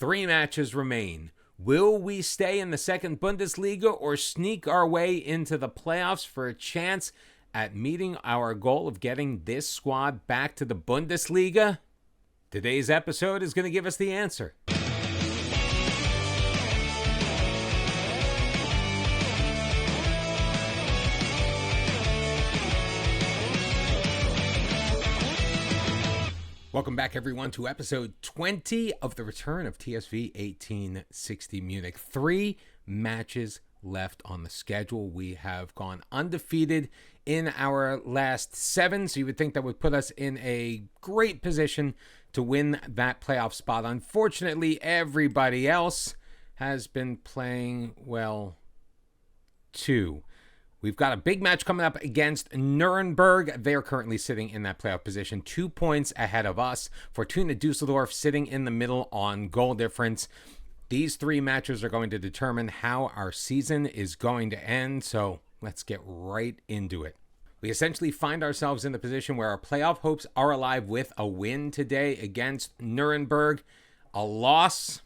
3 matches remain. Will we stay in the second Bundesliga or sneak our way into the playoffs for a chance at meeting our goal of getting this squad back to the Bundesliga? Today's episode is going to give us the answer. Welcome back, everyone, to episode 20 of the return of TSV 1860 Munich. 3 matches left on the schedule. We have gone undefeated in our last 7, so you would think that would put us in a great position to win that playoff spot. Unfortunately, everybody else has been playing well, too. We've got a big match coming up against Nuremberg. They're currently sitting in that playoff position, 2 points ahead of us. Fortuna Dusseldorf sitting in the middle on goal difference. These 3 matches are going to determine how our season is going to end, so let's get right into it. We essentially find ourselves in the position where our playoff hopes are alive with a win today against Nuremberg. A loss,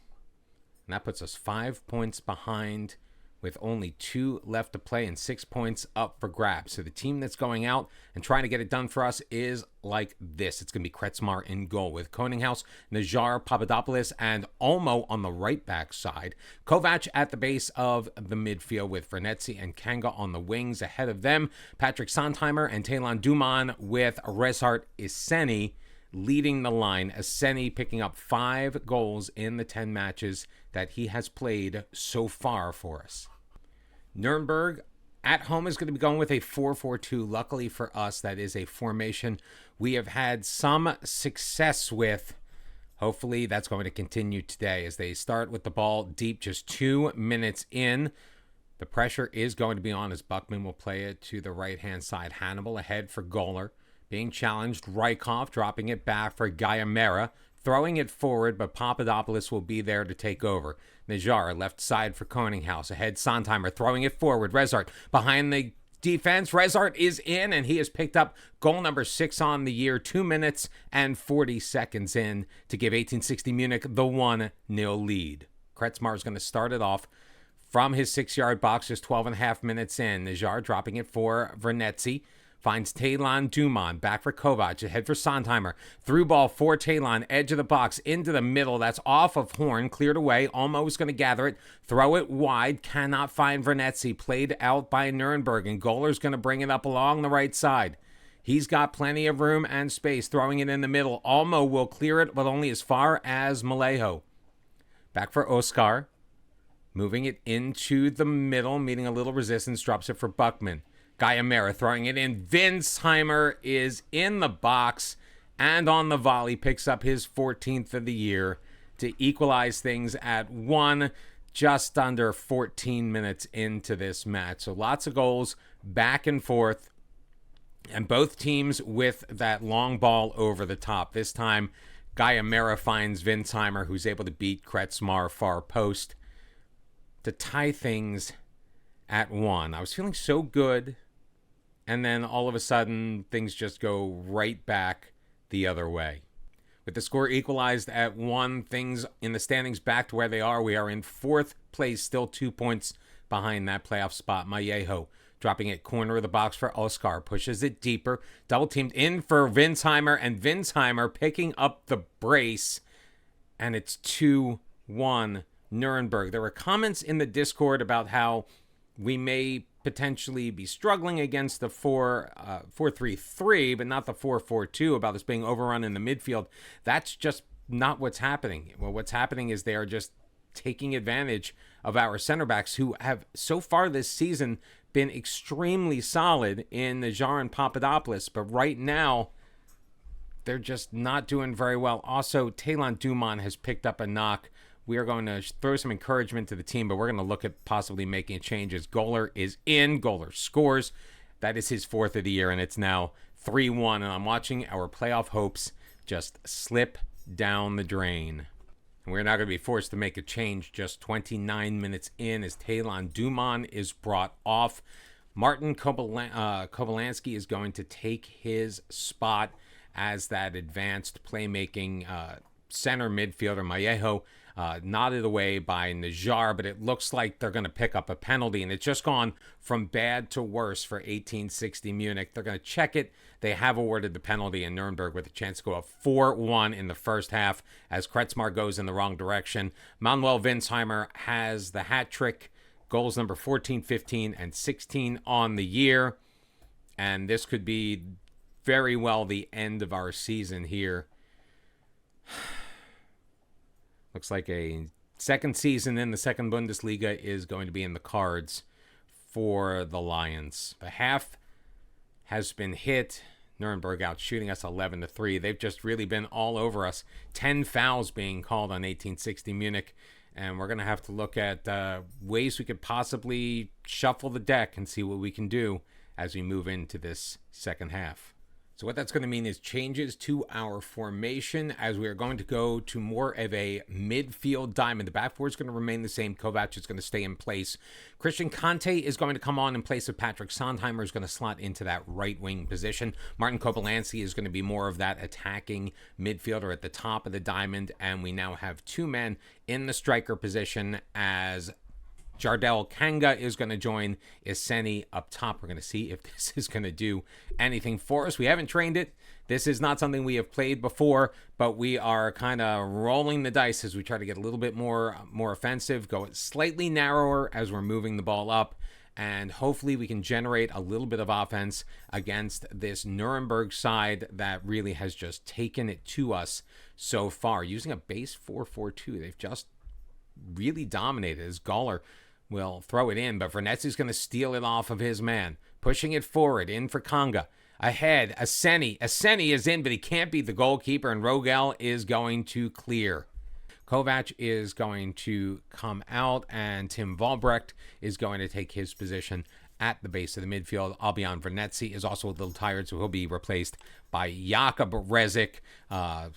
and that puts us 5 points behind, with only 2 left to play and 6 points up for grabs. So the team that's going out and trying to get it done for us is like this. It's going to be Kretzmar in goal with Koninghaus, Najar, Papadopoulos, and Olmo on the right back side. Kovac at the base of the midfield with Vernetzi and Kanga on the wings. Ahead of them, Patrick Sontheimer and Talon Duman with Rezart Iseni leading the line. Iseni picking up 5 goals in the 10 matches that he has played so far for us. Nuremberg at home is going to be going with a 4-4-2. Luckily for us, that is a formation we have had some success with. Hopefully that's going to continue today as they start with the ball deep just 2 minutes in. The pressure is going to be on as Buckman will play it to the right-hand side. Hannibal ahead for Goller. Being challenged, Rykov dropping it back for Guyamera. Throwing it forward, but Papadopoulos will be there to take over. Najar, left side for Koninghaus. Ahead, Sontheimer, throwing it forward. Rezart, behind the defense. Rezart is in, and he has picked up goal number 6 on the year. 2 minutes and 40 seconds in to give 1860 Munich the 1-0 lead. Kretzmar is going to start it off from his 6-yard box, just 12.5 minutes in. Najar dropping it for Vernetzi. Finds Talon Duman, back for Kovac, ahead for Sontheimer. Through ball for Talon, edge of the box, into the middle. That's off of Horn, cleared away. Almost going to gather it, throw it wide. Cannot find Vernetzi, played out by Nuremberg, and Goller's going to bring it up along the right side. He's got plenty of room and space, throwing it in the middle. Olmo will clear it, but only as far as Malejo. Back for Oscar. Moving it into the middle, meeting a little resistance, drops it for Buckman. Guyamera throwing it in. Winsheimer is in the box and on the volley picks up his 14th of the year to equalize things at 1, just under 14 minutes into this match. So lots of goals back and forth, and both teams with that long ball over the top. This time, Guyamera finds Winsheimer, who's able to beat Kretzmar far post to tie things at 1. I was feeling so good, and then all of a sudden, things just go right back the other way. With the score equalized at 1, things in the standings back to where they are. We are in 4th place, still 2 points behind that playoff spot. Mallejo dropping it corner of the box for Oscar. Pushes it deeper. Double teamed in for Winsheimer, and Winsheimer picking up the brace. And it's 2-1 Nuremberg. There were comments in the Discord about how we may potentially be struggling against the 4-3-3, but not the 4-4-2, about this being overrun in the midfield. That's just not what's happening. Well, what's happening is they are just taking advantage of our center backs, who have so far this season been extremely solid in Najar and Papadopoulos, but right now they're just not doing very well. Also, Talon Duman has picked up a knock. We are going to throw some encouragement to the team, but we're going to look at possibly making changes. Goller is in. Goller scores. That is his 4th of the year, and it's now 3-1. And I'm watching our playoff hopes just slip down the drain. And we're now going to be forced to make a change just 29 minutes in as Talon Duman is brought off. Martin Kobolansky is going to take his spot as that advanced playmaking center midfielder. Mallejo nodded away by Najar, but it looks like they're going to pick up a penalty, and it's just gone from bad to worse for 1860 Munich. They're going to check it. They have awarded the penalty in Nuremberg with a chance to go up 4-1 in the first half as Kretzmar goes in the wrong direction. Manuel Winsheimer has the hat trick, goals number 14, 15, and 16 on the year. And this could be very well the end of our season here. Looks like a second season in the second Bundesliga is going to be in the cards for the Lions. The half has been hit. Nuremberg out shooting us 11-3. They've just really been all over us. 10 fouls being called on 1860 Munich. And we're going to have to look at ways we could possibly shuffle the deck and see what we can do as we move into this second half. So what that's going to mean is changes to our formation as we are going to go to more of a midfield diamond. The back four is going to remain the same. Kovac is going to stay in place. Christian Conte is going to come on in place of Patrick Sondheimer, is going to slot into that right wing position. Martin Kobylanski is going to be more of that attacking midfielder at the top of the diamond. And we now have two men in the striker position as Jardel Kanga is going to join Iseni up top. We're going to see if this is going to do anything for us. We haven't trained it. This is not something we have played before, but we are kind of rolling the dice as we try to get a little bit more offensive, go slightly narrower as we're moving the ball up, and hopefully we can generate a little bit of offense against this Nuremberg side that really has just taken it to us so far. Using a base 4-4-2, they've just really dominated as Gawler will throw it in, but Vernetzi's going to steal it off of his man. Pushing it forward, in for Kanga. Ahead, Aseni. Aseni is in, but he can't beat the goalkeeper, and Rogel is going to clear. Kovac is going to come out, and Tim Valbrecht is going to take his position at the base of the midfield. Albion Vernetzi is also a little tired, so he'll be replaced by Jakub Rezik.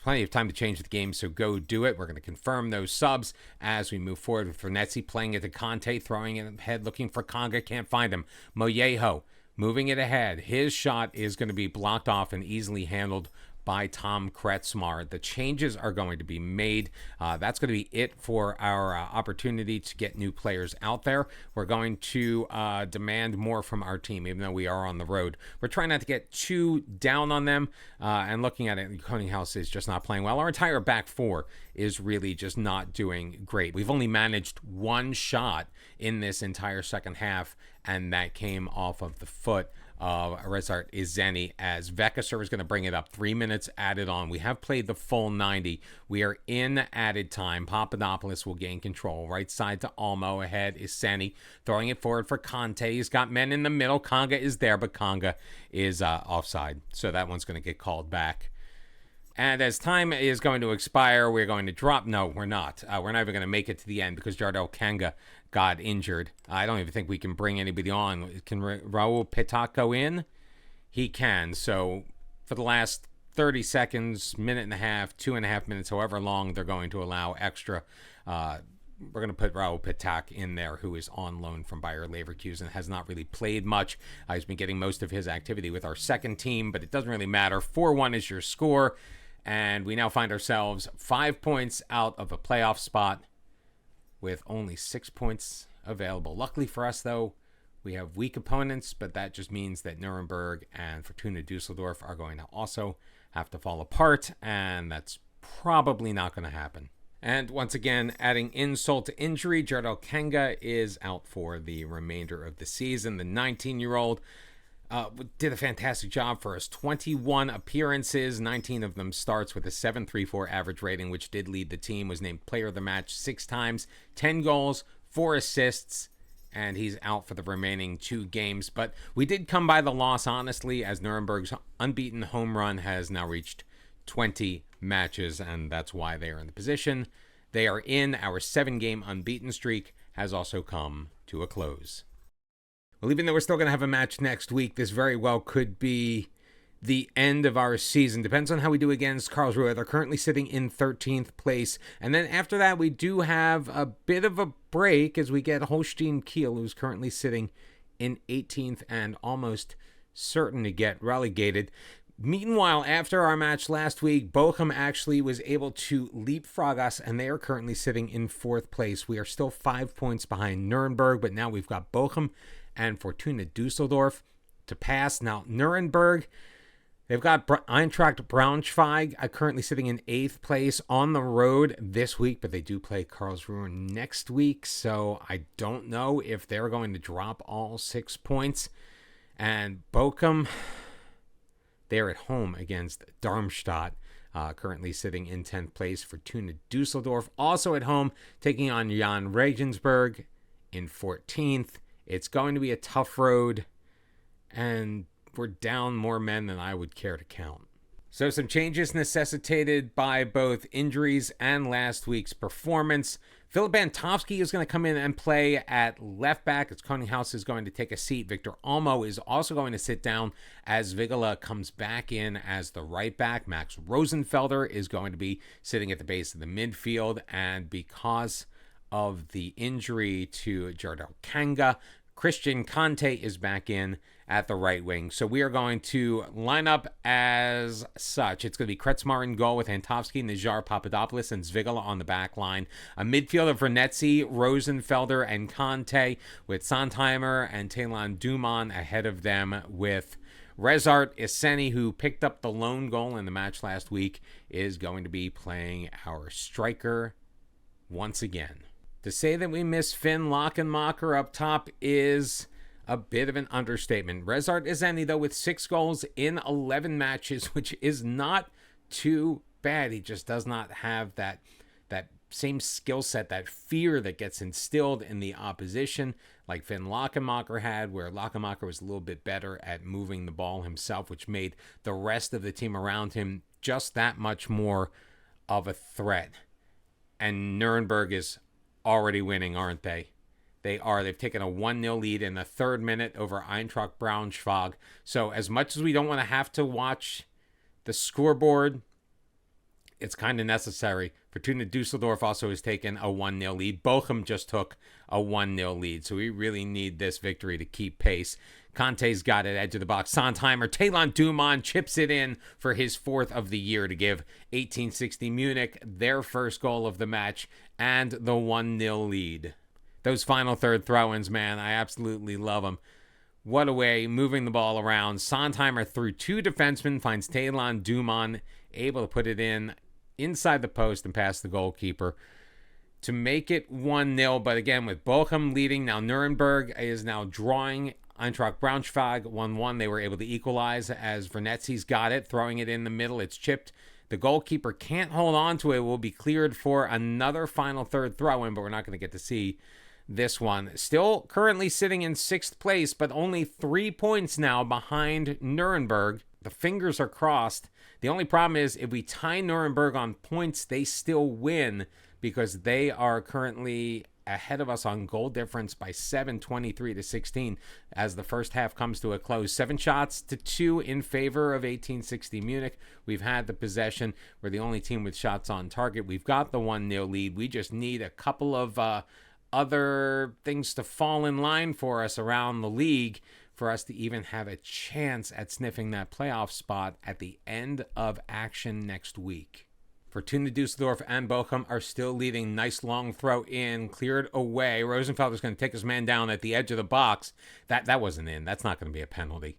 Plenty of time to change the game, so go do it. We're going to confirm those subs as we move forward with Vernetzi playing it to Conte, throwing it ahead, looking for Kanga, can't find him. Moyeho moving it ahead. His shot is going to be blocked off and easily handled by Tom Kretzmar. The changes are going to be made. That's going to be it for our opportunity to get new players out there. We're going to demand more from our team, even though we are on the road. We're trying not to get too down on them, and looking at it, Koninghaus is just not playing well. Our entire back four is really just not doing great. We've only managed one shot in this entire second half, and that came off of the foot of Rezart Izeni as Vekasur is going to bring it up. 3 minutes added on. We have played the full 90. We are in added time. Papadopoulos will gain control. Right side to Almo. Ahead is Seni. Throwing it forward for Conte. He's got men in the middle. Kanga is there, but Kanga is offside. So that one's going to get called back. And as time is going to expire, we're going to drop. No, we're not. We're not even going to make it to the end because Jardel Kanga got injured. I don't even think we can bring anybody on. Can Raul Pitak go in? He can. So for the last 30 seconds, minute and a half, 2.5 minutes, however long they're going to allow extra, we're going to put Raul Pitak in there, who is on loan from Bayer Leverkusen, has not really played much. He's been getting most of his activity with our second team, but it doesn't really matter. 4-1 is your score. And we now find ourselves 5 points out of a playoff spot with only 6 points available. Luckily for us, though, we have weak opponents, but that just means that Nuremberg and Fortuna Dusseldorf are going to also have to fall apart, and that's probably not going to happen. And once again, adding insult to injury, Jardel Kanga is out for the remainder of the season. The 19-year-old did a fantastic job for us. 21 appearances, 19 of them starts with a 7.34 average rating, which did lead the team. Was named player of the match 6 times, 10 goals, 4 assists, and he's out for the remaining 2 games. But we did come by the loss, honestly, as Nuremberg's unbeaten home run has now reached 20 matches, and that's why they are in the position they are in. Our 7-game unbeaten streak has also come to a close. Well, even though we're still going to have a match next week, this very well could be the end of our season. Depends on how we do against Karlsruhe. They're currently sitting in 13th place. And then after that, we do have a bit of a break as we get Holstein Kiel, who's currently sitting in 18th and almost certain to get relegated. Meanwhile, after our match last week, Bochum actually was able to leapfrog us, and they are currently sitting in 4th place. We are still 5 points behind Nuremberg, but now we've got Bochum and Fortuna Dusseldorf to pass. Now, Nuremberg, they've got Eintracht Braunschweig currently sitting in 8th place on the road this week, but they do play Karlsruhe next week, so I don't know if they're going to drop all 6 points. And Bochum, they're at home against Darmstadt, currently sitting in 10th place. Fortuna Dusseldorf also at home, taking on Jan Regensburg in 14th. It's going to be a tough road, and we're down more men than I would care to count. So some changes necessitated by both injuries and last week's performance. Philip Antovsky is going to come in and play at left back as Koninghaus is going to take a seat. Victor Olmo is also going to sit down as Vigala comes back in as the right back. Max Rosenfelder is going to be sitting at the base of the midfield. And because of the injury to Jardel Kanga, Christian Conte is back in at the right wing. So we are going to line up as such. It's going to be Kretzmar in goal with Antovsky, Najar, Papadopoulos, and Zvigala on the back line. A midfield of Vernetzi, Rosenfelder, and Conte, with Sontheimer and Talon Duman ahead of them, with Rezart Iseni, who picked up the lone goal in the match last week, is going to be playing our striker once again. To say that we miss Finn Lockenmacher up top is a bit of an understatement. Rezart Iseni, though, with 6 goals in 11 matches, which is not too bad. He just does not have that same skill set, that fear that gets instilled in the opposition like Finn Lockenmacher had, where Lockenmacher was a little bit better at moving the ball himself, which made the rest of the team around him just that much more of a threat. And Nuremberg is already winning, aren't they? They are. They've taken a 1-0 lead in the 3rd minute over Eintracht Braunschweig. So as much as we don't want to have to watch the scoreboard, it's kind of necessary. Fortuna Dusseldorf also has taken a 1-0 lead. Bochum just took a 1-0 lead. So we really need this victory to keep pace. Conte's got it, edge of the box. Sontheimer, Talon Duman chips it in for his 4th of the year to give 1860 Munich their first goal of the match and the 1-0 lead. Those final third throw-ins, man, I absolutely love them. What a way, moving the ball around. Sontheimer through 2 defensemen, finds Talon Duman, able to put it in inside the post and past the goalkeeper to make it 1-0. But again, with Bochum leading, now Nuremberg is now drawing Eintracht Braunschweig 1-1. They were able to equalize as Vernetzi's got it, throwing it in the middle. It's chipped. The goalkeeper can't hold on to it. Will be cleared for another final third throw-in, but we're not going to get to see this one. Still currently sitting in 6th place, but only 3 points now behind Nuremberg. The fingers are crossed. The only problem is if we tie Nuremberg on points, they still win because they are currently ahead of us on goal difference by 7, 23-16, as the first half comes to a close. 7 shots to 2 in favor of 1860 Munich. We've had the possession. We're the only team with shots on target. We've got the 1-0 lead. We just need a couple of other things to fall in line for us around the league for us to even have a chance at sniffing that playoff spot at the end of action next week. Fortuna Dusseldorf and Bochum are still leading. Nice long throw in, cleared away. Rosenfelder's going to take his man down at the edge of the box. That wasn't in. That's not going to be a penalty.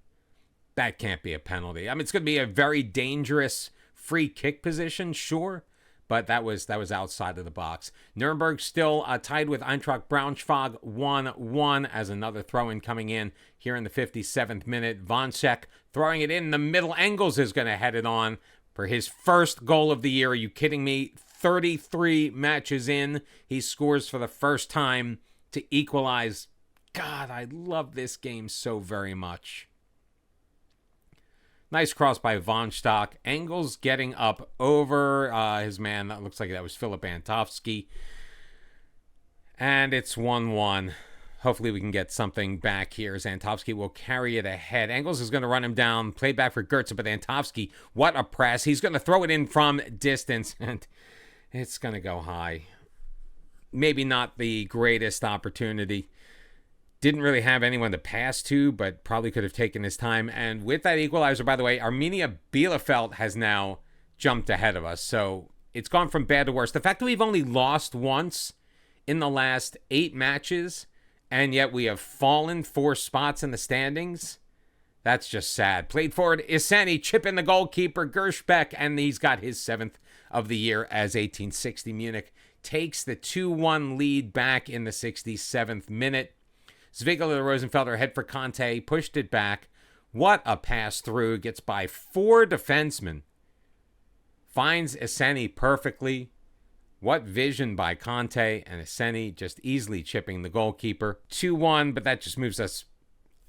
That can't be a penalty. I mean, it's going to be a very dangerous free kick position, sure, but that was outside of the box. Nuremberg still tied with Eintracht Braunschweig 1-1 as another throw-in coming in here in the 57th minute. Vonček throwing it in the middle. Engels is going to head it on for his first goal of the year. Are you kidding me? 33 matches in, he scores for the first time to equalize. God, I love this game so very much. Nice cross by Von Stock. Engels getting up over his man. That looks like that was Philip Antovsky. And it's 1-1. Hopefully we can get something back here as Antovsky will carry it ahead. Engels is going to run him down. Play back for Goetze, but Antovsky, what a press. He's going to throw it in from distance, and it's going to go high. Maybe not the greatest opportunity. Didn't really have anyone to pass to, but probably could have taken his time. And with that equalizer, by the way, Arminia Bielefeld has now jumped ahead of us. So it's gone from bad to worse. The fact that we've only lost once in the last 8 matches, and yet we have fallen 4 spots in the standings, that's just sad. Played forward, Iseni, chip in the goalkeeper, Gershbeck, and he's got his 7th of the year as 1860 Munich takes the 2-1 lead back in the 67th minute. Zvigala to Rosenfelder, head for Conte, pushed it back. What a pass through. Gets by 4 defensemen. Finds Iseni perfectly. What vision by Conte, and Iseni just easily chipping the goalkeeper. 2-1, but that just moves us,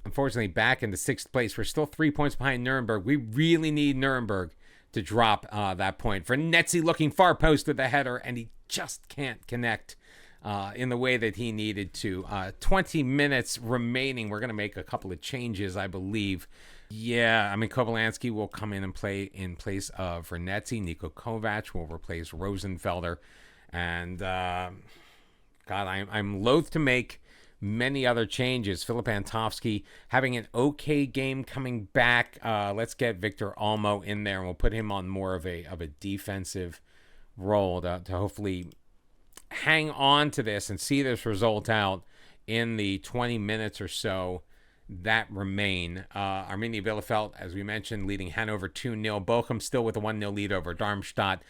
unfortunately, back into 6th place. We're still 3 points behind Nuremberg. We really need Nuremberg to drop that point. For Netzi looking far post with the header, and he just can't connect in the way that he needed to. 20 minutes remaining. We're going to make a couple of changes, I believe. Yeah, I mean, Kobylянski will come in and play in place of Renetzi. Niko Kovac will replace Rosenfelder. And, God, I'm loath to make many other changes. Filip Antovsky having an okay game coming back. Let's get Victor Olmo in there, and we'll put him on more of a defensive role to hopefully hang on to this and see this result out in the 20 minutes or so that remain. Arminia Bielefeld, as we mentioned, leading Hanover 2-0. Bochum still with a 1-0 lead over Darmstadt.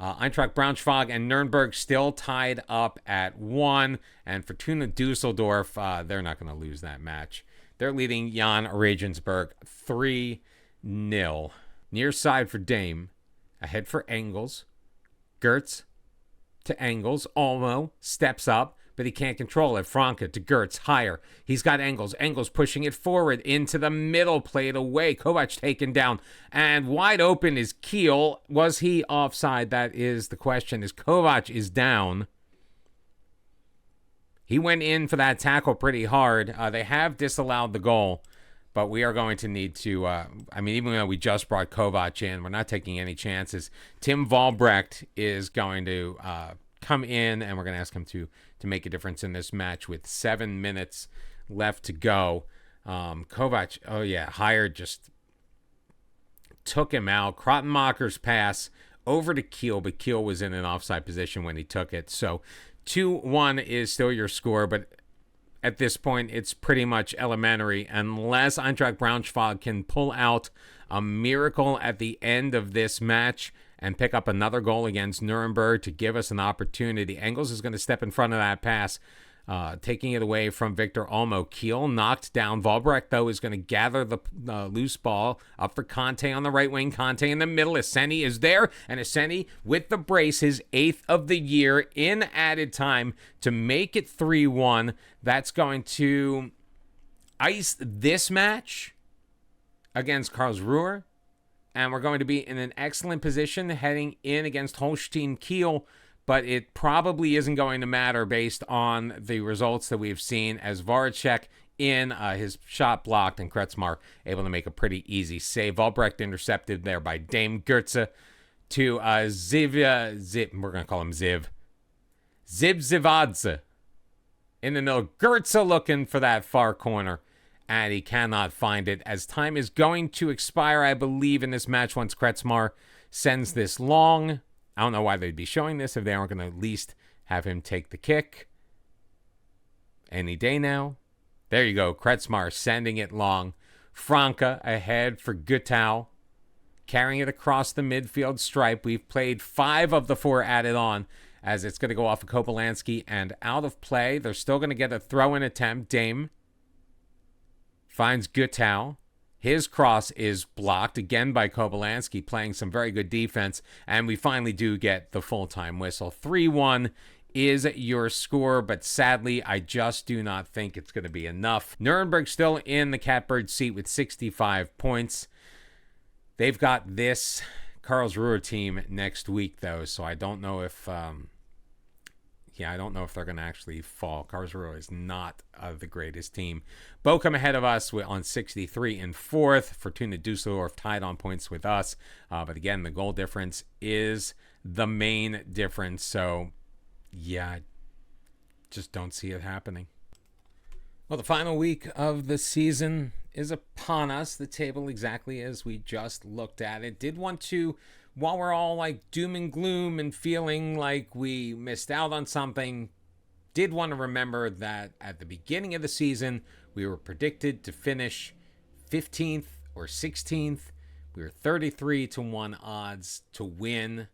Eintracht Braunschweig and Nuremberg still tied up at 1. And Fortuna Dusseldorf, they're not going to lose that match. They're leading Jan Regensburg 3-0. Near side for Dame. Ahead for Engels. Gertz to Engels. Olmo steps up, but he can't control it. Franke to Gertz, higher. He's got Engels. Engels pushing it forward into the middle, played away. Kovac taken down, and wide open is Kiel. Was he offside? That is the question, as Kovac is down. He went in for that tackle pretty hard. They have disallowed the goal, but we are going to need to, even though we just brought Kovac in, we're not taking any chances. Tim Valbrecht is going to come in, and we're going to ask him to make a difference in this match with 7 minutes left to go. Kovac, Hired just took him out. Krottenmacher's pass over to Kiel, but Kiel was in an offside position when he took it. So 2-1 is still your score, but at this point, it's pretty much elementary. Unless Eintracht Braunschweig can pull out a miracle at the end of this match and pick up another goal against Nuremberg to give us an opportunity. Engels is going to step in front of that pass, taking it away from Victor Olmo. Kiel knocked down. Valbrecht, though, is going to gather the loose ball up for Conte on the right wing. Conte in the middle. Iseni is there, and Iseni with the brace, his 8th of the year in added time to make it 3-1. That's going to ice this match against Karlsruhe. And we're going to be in an excellent position heading in against Holstein Kiel, but it probably isn't going to matter based on the results that we've seen, as Voracek in his shot blocked and Kretzmar able to make a pretty easy save. Albrecht intercepted there by Dame Goetze to Ziv, we're going to call him Ziv. Zivadze in the middle. Goetze looking for that far corner, and he cannot find it, as time is going to expire, I believe, in this match once Kretzmar sends this long. I don't know why they'd be showing this if they aren't going to at least have him take the kick. Any day now. There you go. Kretzmar sending it long. Franke ahead for Gutau, carrying it across the midfield stripe. We've played 5 of the 4 added on, as it's going to go off of Kobylянski and out of play. They're still going to get a throw-in attempt. Dame finds Gutau. His cross is blocked again by Kobylянski, playing some very good defense, and we finally do get the full-time whistle. 3-1 is your score, but sadly, I just do not think it's going to be enough. Nuremberg still in the catbird seat with 65 points. They've got this Karlsruhe team next week, though, so I don't know if I don't know if they're going to actually fall. Karlsruhe is not the greatest team. Bochum ahead of us on 63 in 4th. Fortuna Dusseldorf tied on points with us. But again, the goal difference is the main difference. So, yeah, I just don't see it happening. Well, the final week of the season is upon us. The table exactly as we just looked at it. Did want to, while we're all like doom and gloom and feeling like we missed out on something, did want to remember that at the beginning of the season, we were predicted to finish 15th or 16th. We were 33-1 odds to win.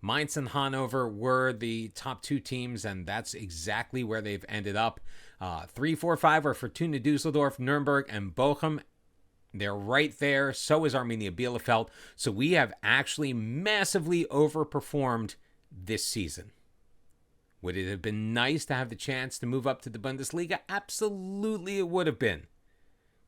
Mainz and Hanover were the top two teams, and that's exactly where they've ended up. 3, 4, 5 are Fortuna Dusseldorf, Nuremberg, and Bochum. They're right there. So is Arminia Bielefeld. So we have actually massively overperformed this season. Would it have been nice to have the chance to move up to the Bundesliga? Absolutely it would have been.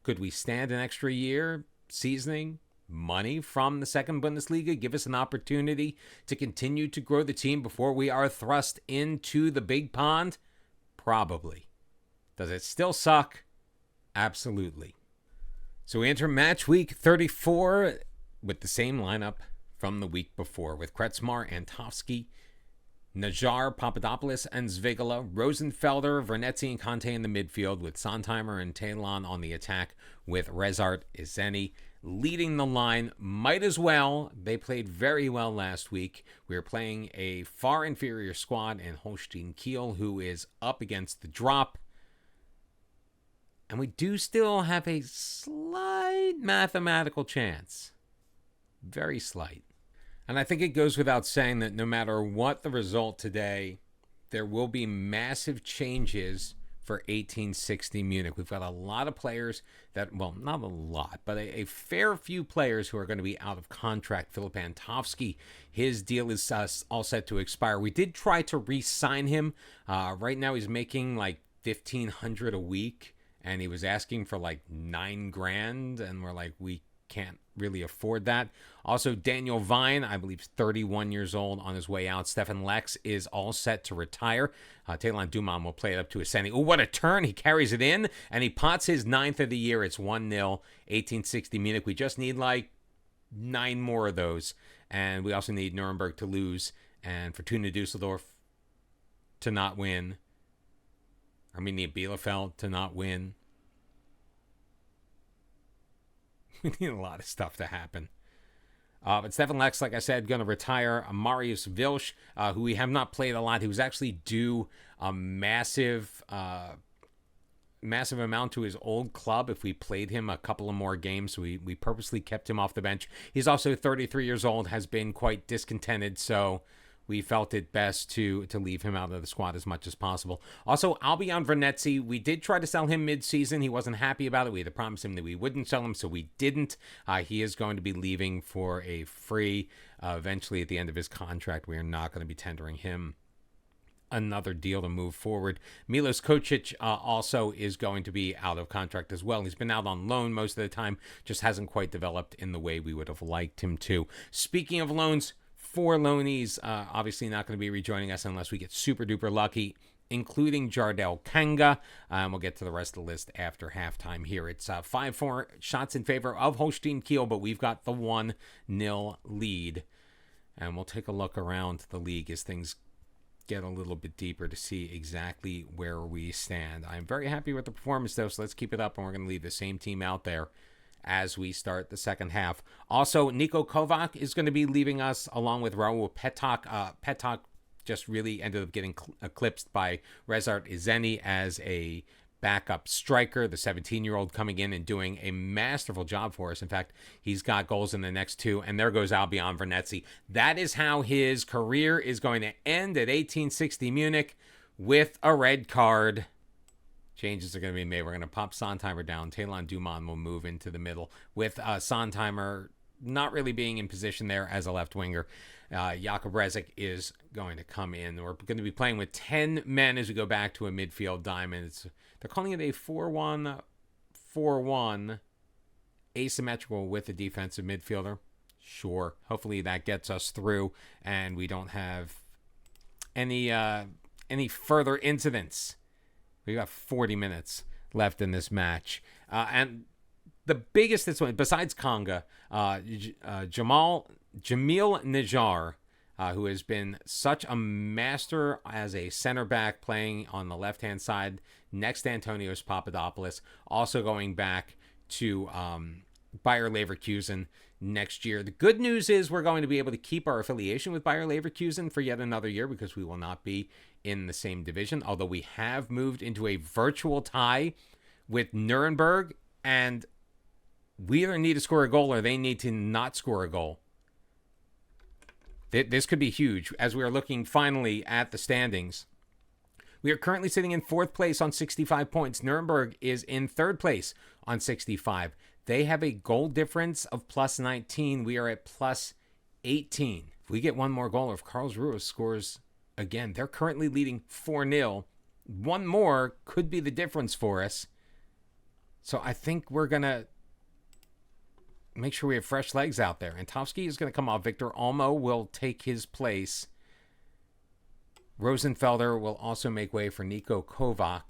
Could we stand an extra year, seasoning, money from the second Bundesliga, give us an opportunity to continue to grow the team before we are thrust into the big pond? Probably. Does it still suck? Absolutely. So we enter match week 34 with the same lineup from the week before, with Kretzmar, Antovsky, Najar, Papadopoulos, and Zvigala, Rosenfelder, Vernetzi, and Conte in the midfield, with Sontheimer and Talon on the attack, with Rezart, Izeni leading the line. Might as well. They played very well last week. We are playing a far inferior squad in Holstein Kiel, who is up against the drop. And we do still have a slight mathematical chance. Very slight. And I think it goes without saying that no matter what the result today, there will be massive changes for 1860 Munich. We've got a lot of players that, well, not a lot, but a fair few players who are going to be out of contract. Philip Antovsky, his deal is all set to expire. We did try to re-sign him. Right now he's making like $1,500 a week, and he was asking for like $9,000, and we're like, we can't really afford that. Also, Daniel Vine, I believe, is 31 years old, on his way out. Stefan Lex is all set to retire. Talon Duman will play it up to Aseni. Oh, what a turn. He carries it in, and he pots his 9th of the year. It's 1-0, 1860 Munich. We just need like 9 more of those. And we also need Nuremberg to lose, and Fortuna Dusseldorf to not win. Arminia Bielefeld to not win. We need a lot of stuff to happen. But Stefan Lex, like I said, going to retire. Marius Vilsch, who we have not played a lot. He was actually due a massive amount to his old club if we played him a couple of more games. We purposely kept him off the bench. He's also 33 years old, has been quite discontented, so we felt it best to leave him out of the squad as much as possible. Also, Albion Vernetzi, we did try to sell him mid-season. He wasn't happy about it. We had promised him that we wouldn't sell him, so we didn't. He is going to be leaving for a free. Eventually, at the end of his contract, we are not going to be tendering him another deal to move forward. Milos Kocic also is going to be out of contract as well. He's been out on loan most of the time, just hasn't quite developed in the way we would have liked him to. Speaking of loans, 4 loanees obviously not going to be rejoining us unless we get super duper lucky, including Jardel Kanga. We'll get to the rest of the list after halftime here. It's 5-4 shots in favor of Holstein Kiel, but we've got the 1-0 lead. And we'll take a look around the league as things get a little bit deeper to see exactly where we stand. I'm very happy with the performance, though, so let's keep it up, and we're going to leave the same team out there as we start the second half. Also, Niko Kovac is going to be leaving us along with Raul Petak. Petak just really ended up getting eclipsed by Rezart Izeni as a backup striker. The 17-year-old coming in and doing a masterful job for us. In fact, he's got goals in the next 2, and there goes Albion Vernetzi. That is how his career is going to end at 1860 Munich, with a red card. Changes are going to be made. We're going to pop Sontheimer down. Talon Duman will move into the middle, with Sontheimer not really being in position there as a left winger. Jakob Rezic is going to come in. We're going to be playing with 10 men as we go back to a midfield diamond. They're calling it a 4-1-4-1 asymmetrical with a defensive midfielder. Sure. Hopefully that gets us through and we don't have any further incidents. We got 40 minutes left in this match. And the biggest this one, besides Konga, Jamil Najar who has been such a master as a center back playing on the left-hand side next to Antonios Papadopoulos. Also going back to Bayer Leverkusen next year. The good news is we're going to be able to keep our affiliation with Bayer Leverkusen for yet another year because we will not be in the same division, although we have moved into a virtual tie with Nuremberg, and we either need to score a goal or they need to not score a goal. This could be huge as we are looking finally at the standings. We are currently sitting in 4th place on 65 points. Nuremberg is in 3rd place on 65. They have a goal difference of plus 19. We are at plus 18. If we get one more goal, or if Karlsruhe scores again, they're currently leading 4-0. One more could be the difference for us. So I think we're going to make sure we have fresh legs out there. Antovsky is going to come off. Victor Olmo will take his place. Rosenfelder will also make way for Niko Kovac,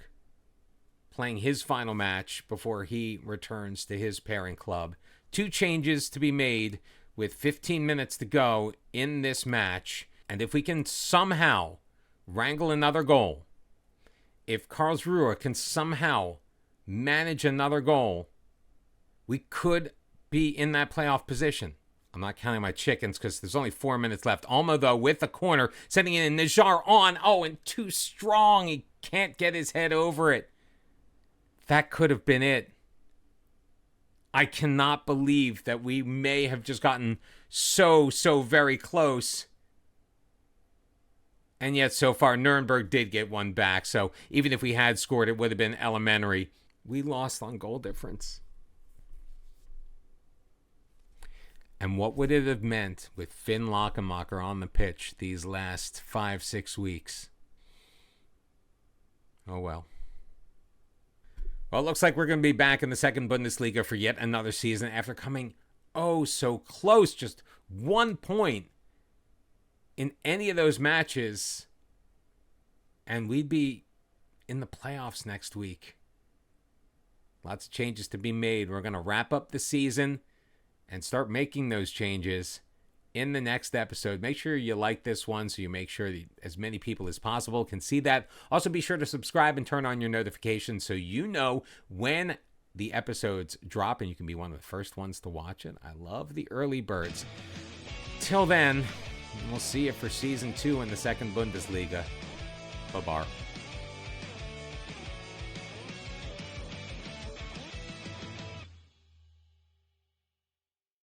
playing his final match before he returns to his parent club. 2 changes to be made with 15 minutes to go in this match. And if we can somehow wrangle another goal, if Karlsruhe can somehow manage another goal, we could be in that playoff position. I'm not counting my chickens because there's only 4 minutes left. Alma, though, with the corner, sending in Najar on. Oh, and too strong. He can't get his head over it. That could have been it. I cannot believe that we may have just gotten so very close. And yet, so far, Nuremberg did get one back. So even if we had scored, it would have been elementary. We lost on goal difference. And what would it have meant with Finn Lachenmacher on the pitch these last 5-6 weeks? Oh, well. Well, it looks like we're going to be back in the second Bundesliga for yet another season after coming so close. Just 1 point in any of those matches, and we'd be in the playoffs next week. Lots of changes to be made. We're going to wrap up the season and start making those changes in the next episode. Make sure you like this one so you make sure that as many people as possible can see that. Also, be sure to subscribe and turn on your notifications so you know when the episodes drop and you can be one of the first ones to watch it. I love the early birds. Till then, we'll see you for Season 2 in the second Bundesliga. Bye-bye.